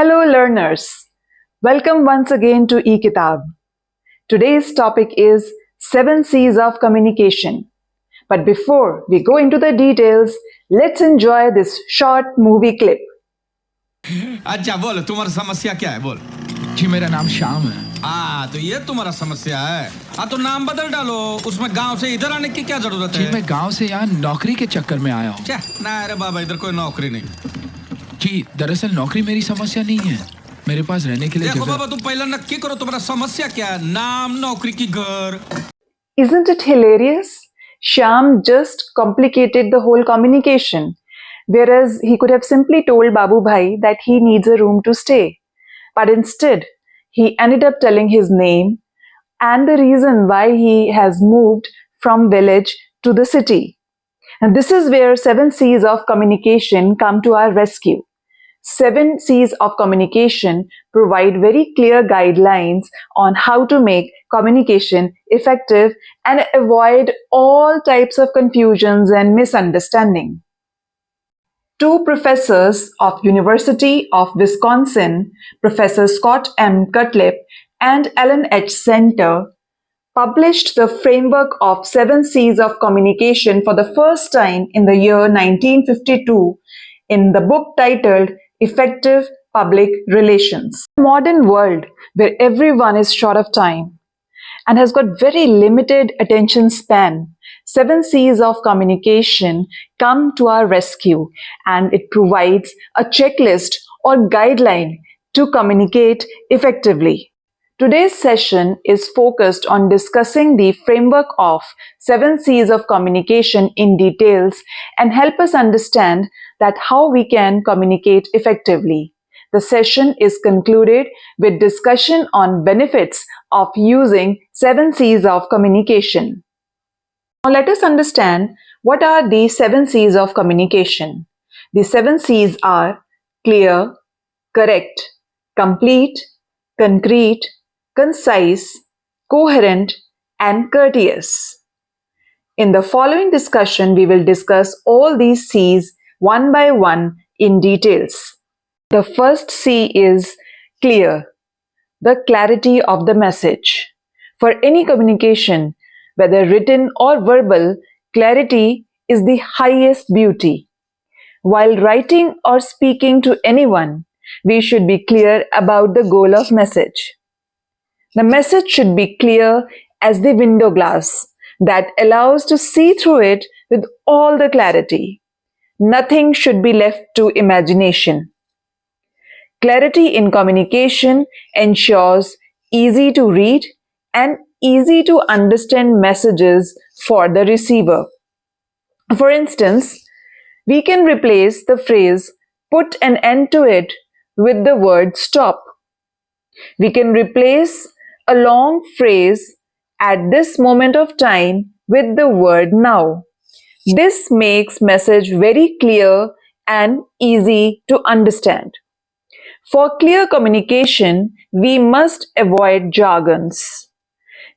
Hello learners, welcome once again to ekitab. Today's topic is 7 C's of communication. But before we go into the details, let's enjoy this short movie clip. अच्छा बोल तुम्हारी समस्या क्या है बोल। जी मेरा नाम श्याम है। तो ये तुम्हारा समस्या है। तो नाम बदल डालो, उसमें गांव से इधर आने की क्या जरूरत है? जी मैं गांव से यहाँ नौकरी के चक्कर में आया हूँ। ना अरे बाबा इधर कोई नौकरी नहीं। जी दरअसल नौकरी मेरी समस्या नहीं है, मेरे पास रहने के लिए देखो जगह। बाबा तुम पहले नक्की करो तुम्हारा समस्या क्या है, नाम नौकरी की घर। Isn't it hilarious? Shyam just complicated the whole communication, whereas he could have simply told Babu Bhai that he needs a room to stay. But instead, he ended up telling his name and the reason why he has moved from village to the city. And this is where 7 C's of communication come to our rescue. 7 C's of communication provide very clear guidelines on how to make communication effective and avoid all types of confusions and misunderstanding. Two professors of University of Wisconsin, Professor Scott M. Cutlip and Ellen H. Center, published the framework of 7 C's of communication for the first time in the year 1952 in the book titled Effective Public Relations. In the modern world where everyone is short of time and has got very limited attention span, 7 C's of communication come to our rescue, and it provides a checklist or guideline to communicate effectively. Today's session is focused on discussing the framework of 7 C's of communication in details and help us understand that how we can communicate effectively. The session is concluded with discussion on benefits of using 7 C's of communication. Now let us understand what are the 7 C's of communication. The 7 C's are clear, correct, complete, concrete, concise, coherent, and courteous. In the following discussion, we will discuss all these C's one by one in details. The first C is clear, the clarity of the message. For any communication, whether written or verbal, clarity is the highest beauty. While writing or speaking to anyone, we should be clear about the goal of message. The message should be clear as the window glass that allows to see through it with all the clarity. Nothing should be left to imagination. Clarity in communication ensures easy to read and easy to understand messages for the receiver. For instance, we can replace the phrase "put an end to it" with the word "stop." We can replace a long phrase "at this moment of time" with the word "now." This makes message very clear and easy to understand. For clear communication, we must avoid jargons.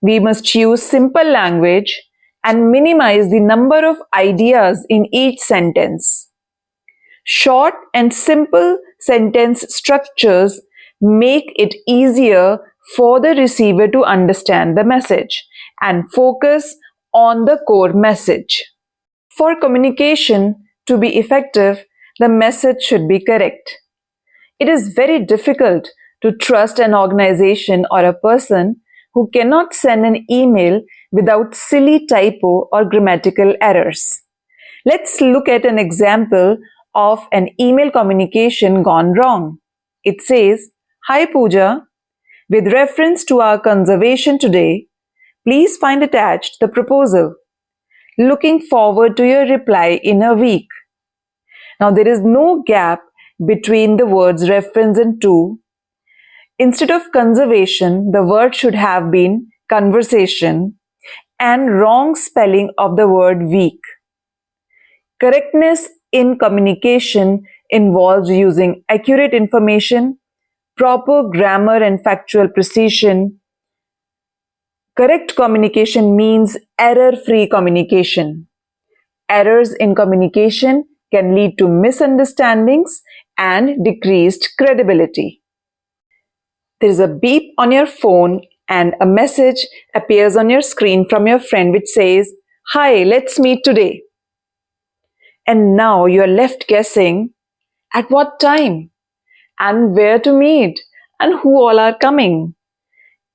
We must use simple language and minimize the number of ideas in each sentence. Short and simple sentence structures make it easier for the receiver to understand the message and focus on the core message. For communication to be effective, the message should be correct. It is very difficult to trust an organization or a person who cannot send an email without silly typo or grammatical errors. Let's look at an example of an email communication gone wrong. It says, "Hi Pooja, with reference to our conservation today, please find attached the proposal. Looking forward to your reply in a week." Now there is no gap between the words reference and to. Instead of conservation, the word should have been conversation, and wrong spelling of the word week. Correctness in communication involves using accurate information, proper grammar and factual precision. Correct communication means error-free communication. Errors in communication can lead to misunderstandings and decreased credibility. There is a beep on your phone and a message appears on your screen from your friend which says, "Hi, let's meet today." And now you are left guessing at what time and where to meet and who all are coming.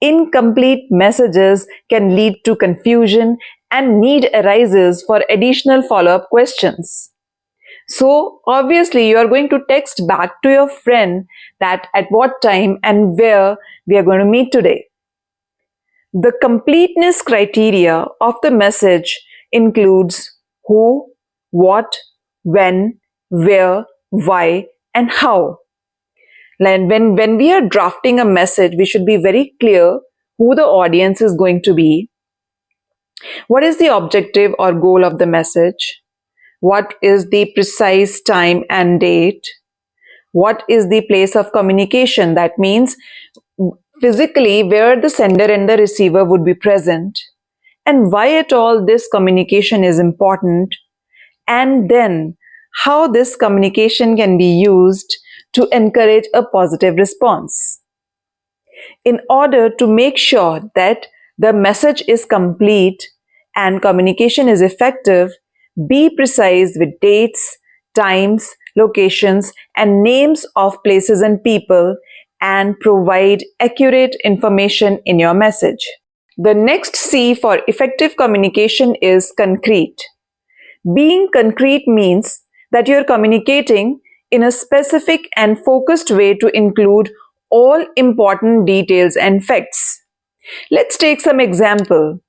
Incomplete messages can lead to confusion and need arises for additional follow-up questions. So obviously you are going to text back to your friend that at what time and where we are going to meet today. The completeness criteria of the message includes who, what, when, where, why, and how. And when we are drafting a message, we should be very clear who the audience is going to be, what is the objective or goal of the message, what is the precise time and date, what is the place of communication, that means physically where the sender and the receiver would be present, and why at all this communication is important, and then how this communication can be used to encourage a positive response. In order to make sure that the message is complete and communication is effective, be precise with dates, times, locations, and names of places and people, and provide accurate information in your message. The next C for effective communication is concrete. Being concrete means that you're communicating in a specific and focused way to include all important details and facts. Let's take some example.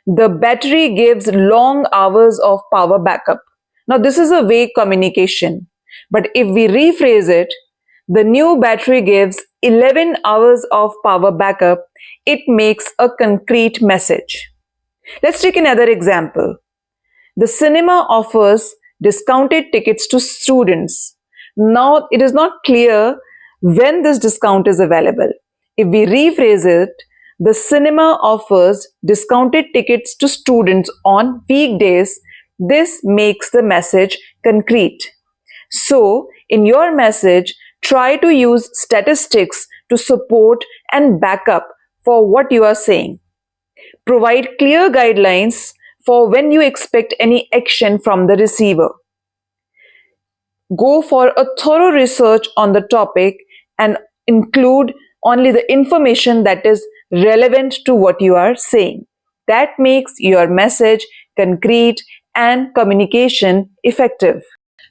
The battery gives long hours of power backup. Now this is a vague communication, but if we rephrase it, the new battery gives 11 hours of power backup, it makes a concrete message. Let's take another example. The cinema offers discounted tickets to students. Now, it is not clear when this discount is available. If we rephrase it, the cinema offers discounted tickets to students on weekdays. This makes the message concrete. So, in your message, try to use statistics to support and back up for what you are saying. Provide clear guidelines for when you expect any action from the receiver. Go for a thorough research on the topic and include only the information that is relevant to what you are saying. That makes your message concrete and communication effective.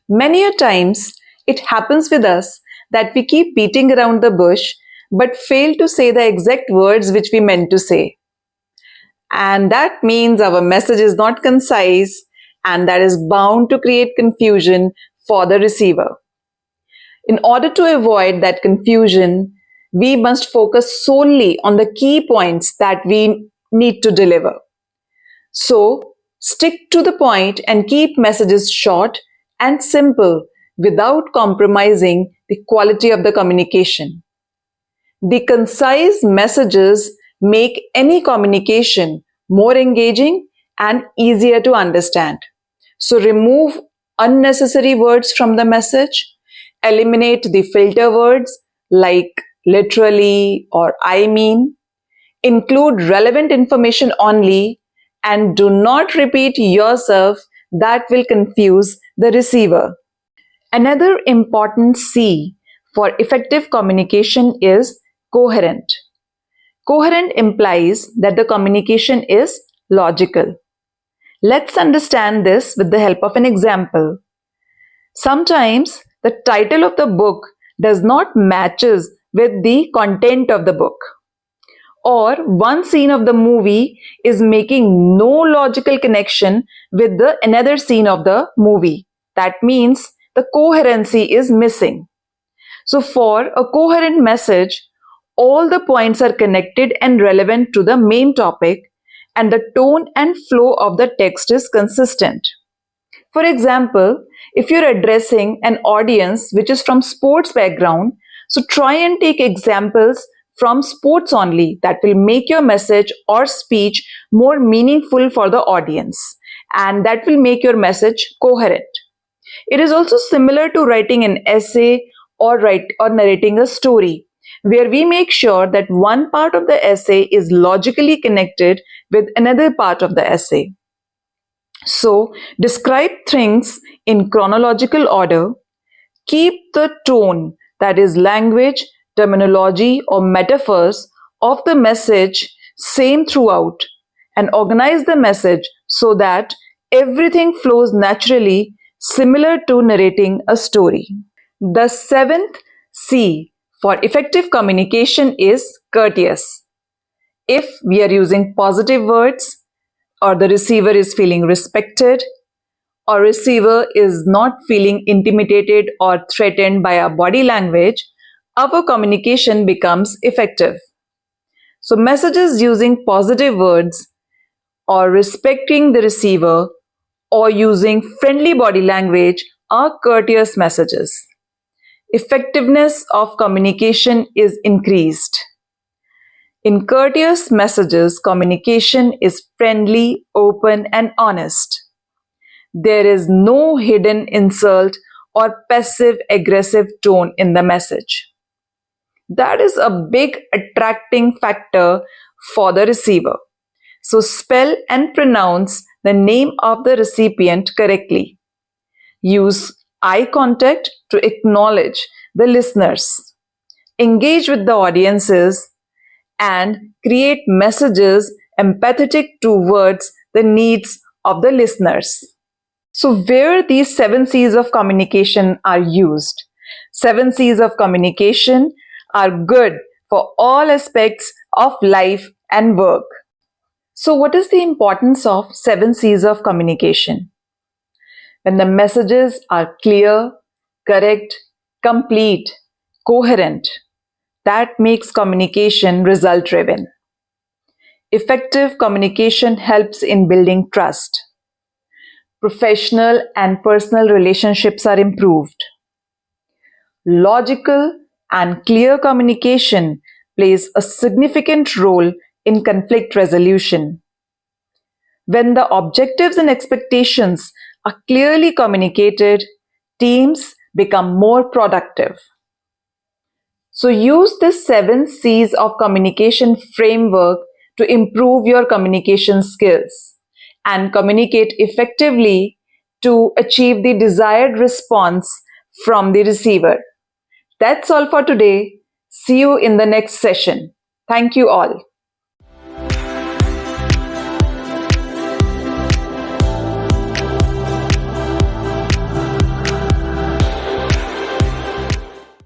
Many a times it happens with us that we keep beating around the bush but fail to say the exact words which we meant to say. And that means our message is not concise, and that is bound to create confusion for the receiver. In order to avoid that confusion, we must focus solely on the key points that we need to deliver. So, stick to the point and keep messages short and simple without compromising the quality of the communication. The concise messages make any communication more engaging and easier to understand. So remove unnecessary words from the message, eliminate the filter words like literally or I mean, include relevant information only, and do not repeat yourself, that will confuse the receiver. Another important C for effective communication is coherent. Coherent implies that the communication is logical. Let's understand this with the help of an example. Sometimes the title of the book does not matches with the content of the book. Or one scene of the movie is making no logical connection with the another scene of the movie. That means the coherency is missing. So for a coherent message, all the points are connected and relevant to the main topic, and the tone and flow of the text is consistent. For example, if you're addressing an audience which is from sports background, so try and take examples from sports only. That will make your message or speech more meaningful for the audience, and that will make your message coherent. It is also similar to writing an essay or narrating a story, where we make sure that one part of the essay is logically connected with another part of the essay. So, describe things in chronological order, keep the tone, that is, language, terminology, or metaphors of the message same throughout, and organize the message so that everything flows naturally, similar to narrating a story. The seventh C for effective communication is courteous. If we are using positive words, or the receiver is feeling respected, or receiver is not feeling intimidated or threatened by our body language, our communication becomes effective. So, messages using positive words or respecting the receiver or using friendly body language are courteous messages. Effectiveness of communication is increased. In courteous messages, communication is friendly, open, and honest. There is no hidden insult or passive aggressive tone in the message. That is a big attracting factor for the receiver. So spell and pronounce the name of the recipient correctly. Use eye contact to acknowledge the listeners. Engage with the audiences and create messages empathetic towards the needs of the listeners. So, where these 7 C's of communication are used? 7 C's of communication are good for all aspects of life and work. So, what is the importance of 7 C's of communication? When the messages are clear, correct, complete, coherent, that makes communication result driven. Effective communication helps in building trust. Professional and personal relationships are improved. Logical and clear communication plays a significant role in conflict resolution. When the objectives and expectations are clearly communicated, teams become more productive. So use this 7 C's of communication framework to improve your communication skills and communicate effectively to achieve the desired response from the receiver. That's all for today. See you in the next session. Thank you all.